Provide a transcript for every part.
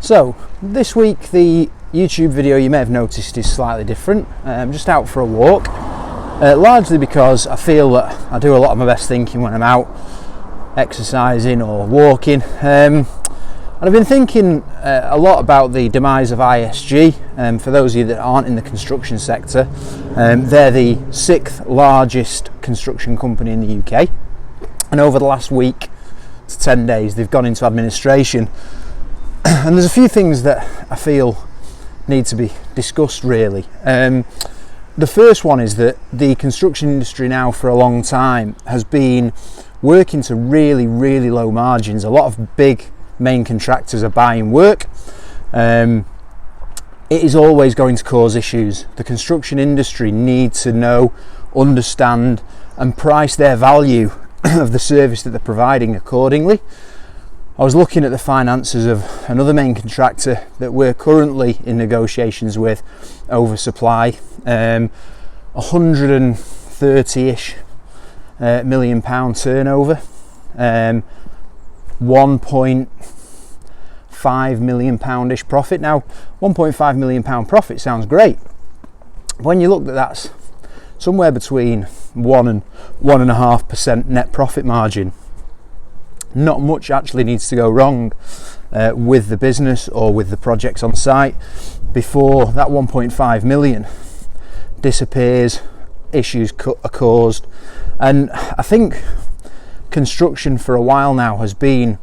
So this week the YouTube video, you may have noticed, is slightly different. I'm just out for a walk, largely because I feel that I do a lot of my best thinking when I'm out exercising or walking, and I've been thinking a lot about the demise of ISG. For those of you that aren't in the construction sector, they're the 6th largest construction company in the UK, and over the last week to 10 days they've gone into administration. And there's a few things that I feel need to be discussed really. The first one is that the construction industry now for a long time has been working to really low margins. A lot of big main contractors are buying work. It is always going to cause issues. The construction industry need to know, understand and price their value of the service that they're providing accordingly. I was looking at the finances of another main contractor that we're currently in negotiations with over supply, 130-ish £1 million turnover, 1.5 million poundish profit. Now, 1.5 million pound profit sounds great. When you look at that's somewhere between 1 and 1.5% net profit margin. Not much actually needs to go wrong with the business or with the projects on site before that 1.5 million disappears, issues are caused. And I think construction for a while now has been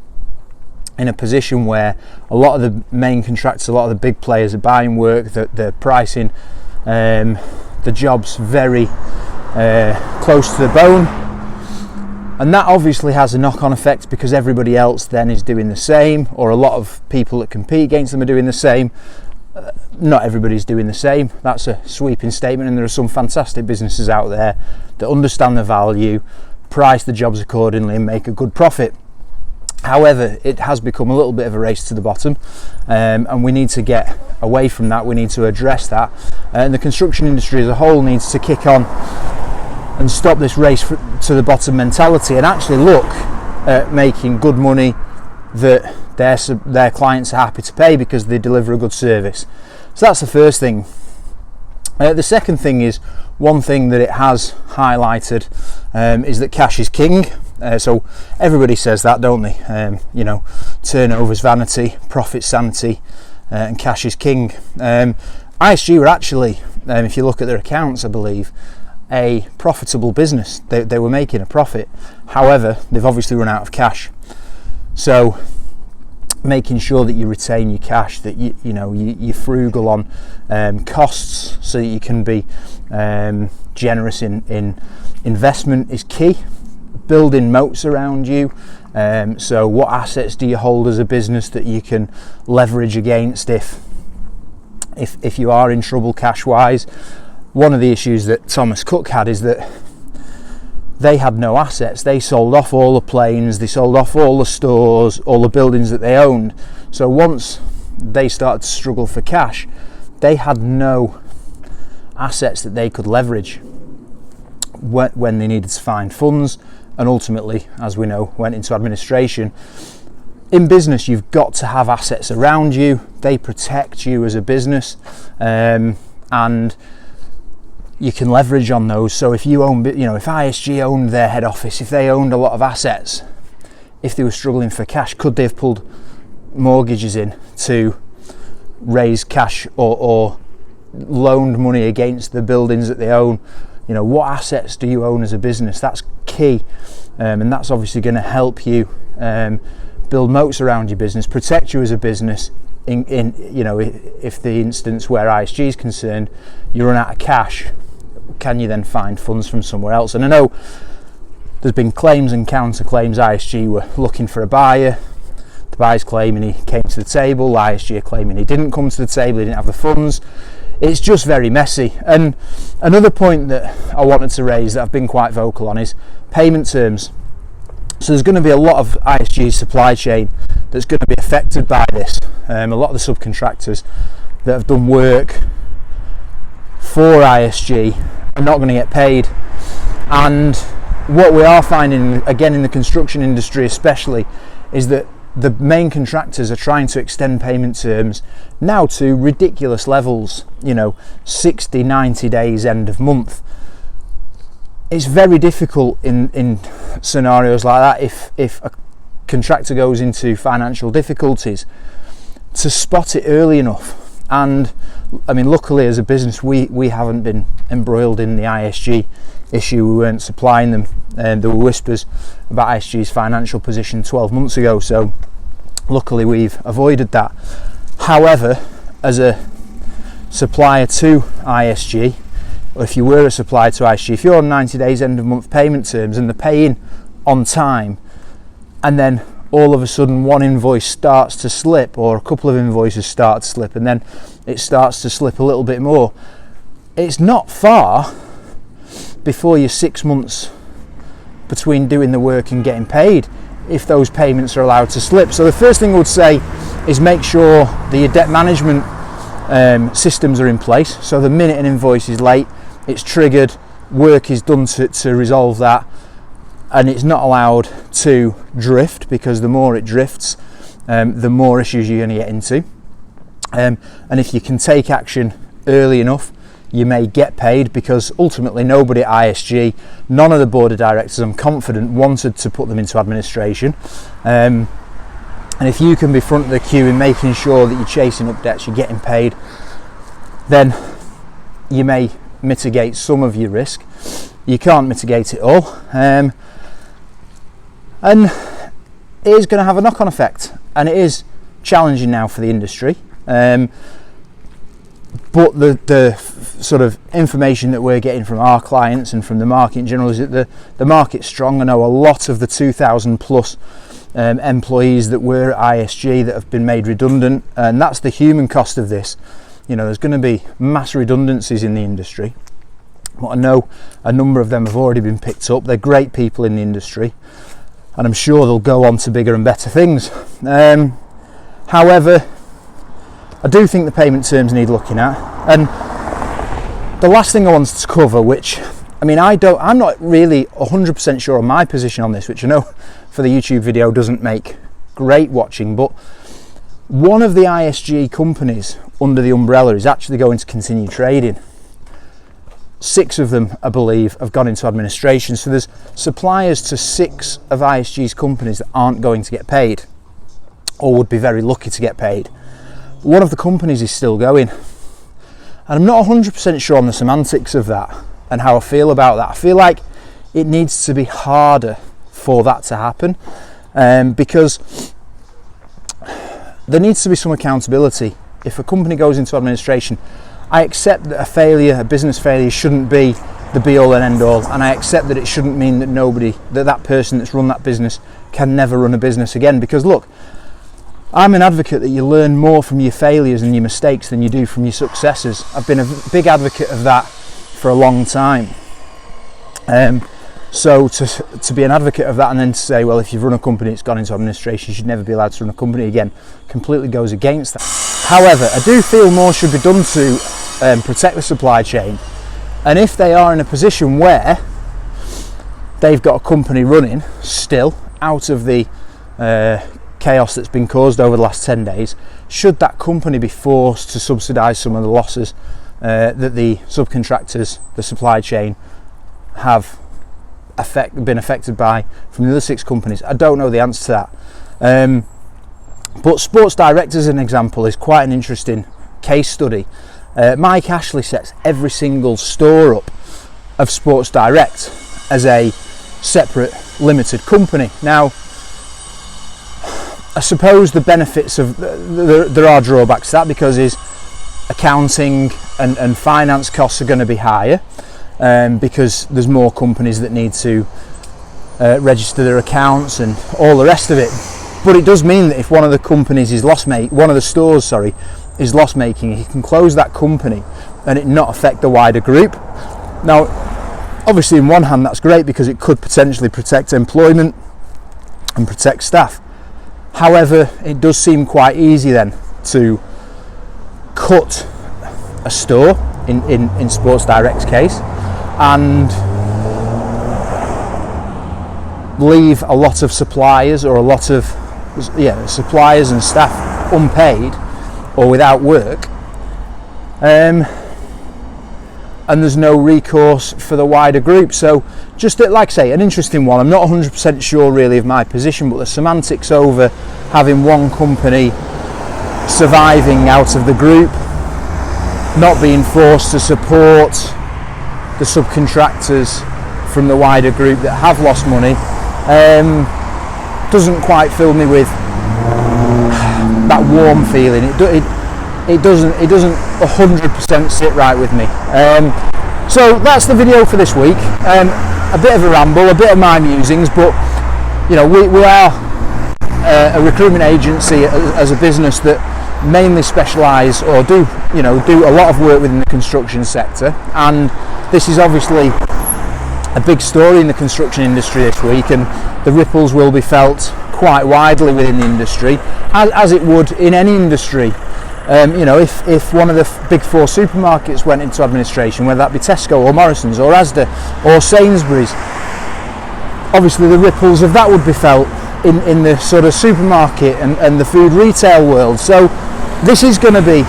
in a position where a lot of the main contractors, a lot of the big players are buying work, that they're pricing the jobs very close to the bone. And that obviously has a knock-on effect because everybody else then is doing the same, or a lot of people that compete against them are doing the same. Not everybody's doing the same. That's a sweeping statement, and there are some fantastic businesses out there that understand the value, price the jobs accordingly and make a good profit. However, it has become a little bit of a race to the bottom, and we need to get away from that. We need to address that, and the construction industry as a whole needs to kick on and stop this race to the bottom mentality and actually look at making good money that their clients are happy to pay because they deliver a good service. So that's the first thing. The second thing is, one thing that it has highlighted is that cash is king. So everybody says that, don't they? Turnover's vanity, profit's sanity, and cash is king. ISG were actually, if you look at their accounts, I believe, a profitable business. They were making a profit. However, they've obviously run out of cash. So making sure that you retain your cash, that you're frugal on costs so that you can be generous in investment is key. Building moats around you. So what assets do you hold as a business that you can leverage against if you are in trouble cash wise? One of the issues that Thomas Cook had is that they had no assets. They sold off all the planes, they sold off all the stores, all the buildings that they owned. So once they started to struggle for cash, they had no assets that they could leverage when they needed to find funds, and ultimately, as we know, went into administration. In business, you've got to have assets around you. They protect you as a business, and you can leverage on those. So if you own, if ISG owned their head office, if they owned a lot of assets, if they were struggling for cash, could they have pulled mortgages in to raise cash or loaned money against the buildings that they own? What assets do you own as a business? That's key, and that's obviously going to help you build moats around your business, protect you as a business. If the instance where ISG is concerned, you run out of cash, can you then find funds from somewhere else? And I know there's been claims and counterclaims. ISG were looking for a buyer. The buyer's claiming he came to the table. ISG are claiming he didn't come to the table, he didn't have the funds. It's just very messy. And another point that I wanted to raise that I've been quite vocal on is payment terms. So there's going to be a lot of ISG's supply chain that's going to be affected by this. A lot of the subcontractors that have done work for ISG are not going to get paid. And what we are finding, again in the construction industry especially, is that the main contractors are trying to extend payment terms now to ridiculous levels, 60, 90 days end of month. It's very difficult in scenarios like that, if a contractor goes into financial difficulties, to spot it early enough. And I mean, luckily as a business we haven't been embroiled in the ISG issue. We weren't supplying them, and there were whispers about ISG's financial position 12 months ago, so luckily we've avoided that. However, as a supplier to ISG, or if you were a supplier to ISG, if you're on 90 days end of month payment terms and they're paying on time, and then all of a sudden one invoice starts to slip, or a couple of invoices start to slip, and then it starts to slip a little bit more, it's not far before you're 6 months between doing the work and getting paid, if those payments are allowed to slip. So the first thing I would say is make sure that your debt management systems are in place, so the minute an invoice is late, it's triggered, work is done to resolve that, and it's not allowed to drift, because the more it drifts, the more issues you're going to get into. And if you can take action early enough, you may get paid, because ultimately nobody at ISG, none of the board of directors, I'm confident, wanted to put them into administration. And if you can be front of the queue in making sure that you're chasing up debts, you're getting paid, then you may mitigate some of your risk. You can't mitigate it all. And it is going to have a knock-on effect, and it is challenging now for the industry. But the sort of information that we're getting from our clients and from the market in general is that the market's strong. I know a lot of the 2,000 plus employees that were at ISG that have been made redundant, and that's the human cost of this. There's going to be mass redundancies in the industry, but I know a number of them have already been picked up. They're great people in the industry, and I'm sure they'll go on to bigger and better things. However, I do think the payment terms need looking at. And the last thing I wanted to cover, which, I mean, I'm not really 100% sure on my position on this, which I know for the YouTube video doesn't make great watching, but one of the ISG companies under the umbrella is actually going to continue trading. 6 of them, I believe, have gone into administration. So there's suppliers to 6 of ISG's companies that aren't going to get paid, or would be very lucky to get paid. One of the companies is still going, and I'm not 100% sure on the semantics of that and how I feel about that. I feel like it needs to be harder for that to happen, because there needs to be some accountability. If a company goes into administration, I accept that a business failure shouldn't be the be all and end all, and I accept that it shouldn't mean that that person that's run that business can never run a business again, because look, I'm an advocate that you learn more from your failures and your mistakes than you do from your successes. I've been a big advocate of that for a long time. So to be an advocate of that and then to say, well, if you've run a company that's gone into administration, you should never be allowed to run a company again, completely goes against that. However, I do feel more should be done to protect the supply chain. And if they are in a position where they've got a company running still out of the chaos that's been caused over the last 10 days, should that company be forced to subsidise some of the losses that the subcontractors, the supply chain, have been affected by from the other 6 companies? I don't know the answer to that. But Sports Direct, as an example, is quite an interesting case study. Mike Ashley sets every single store up of Sports Direct as a separate limited company. Now, I suppose the benefits of there are drawbacks to that, because his accounting and finance costs are going to be higher, because there's more companies that need to register their accounts and all the rest of it. But it does mean that if one of the companies is one of the stores is loss making, he can close that company and it not affect the wider group. Now, obviously, in one hand, that's great because it could potentially protect employment and protect staff. However, it does seem quite easy then to cut a store in Sports Direct's case and leave a lot of suppliers or a lot of suppliers and staff unpaid or without work, and there's no recourse for the wider group. So just like I say, an interesting one. I'm not 100% sure really of my position, but the semantics over having one company surviving out of the group, not being forced to support the subcontractors from the wider group that have lost money, doesn't quite fill me with that warm feeling. It doesn't 100% sit right with me. So that's the video for this week. A bit of a ramble, a bit of my musings, but we are a recruitment agency as a business that mainly specialise or do a lot of work within the construction sector, and this is obviously a big story in the construction industry this week, and the ripples will be felt quite widely within the industry, as it would in any industry. If one of the big four supermarkets went into administration, whether that be Tesco or Morrison's or Asda or Sainsbury's, obviously the ripples of that would be felt in the sort of supermarket and the food retail world. So this is going to be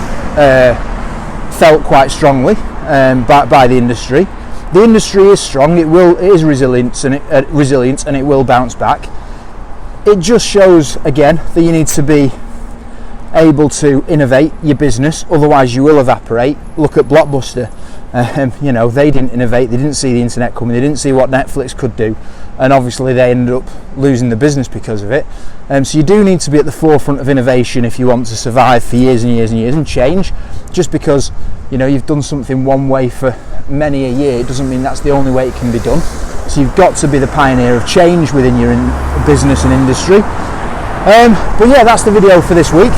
felt quite strongly by the industry. The industry is strong, it is resilient and it will bounce back. It just shows again that you need to be able to innovate your business, otherwise you will evaporate. Look at Blockbuster. They didn't innovate, they didn't see the internet coming, they didn't see what Netflix could do, and obviously they ended up losing the business because of it. So you do need to be at the forefront of innovation if you want to survive for years and years and years and change. Just because you've done something one way for many a year, it doesn't mean that's the only way it can be done. So you've got to be the pioneer of change within your business and industry. But yeah, that's the video for this week.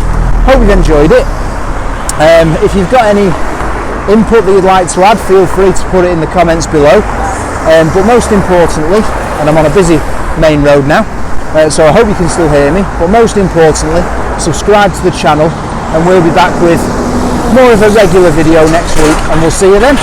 Hope you've enjoyed it. If you've got any input that you'd like to add, feel free to put it in the comments below. But most importantly, and I'm on a busy main road now, so I hope you can still hear me, but most importantly, subscribe to the channel, and we'll be back with more of a regular video next week, and we'll see you then.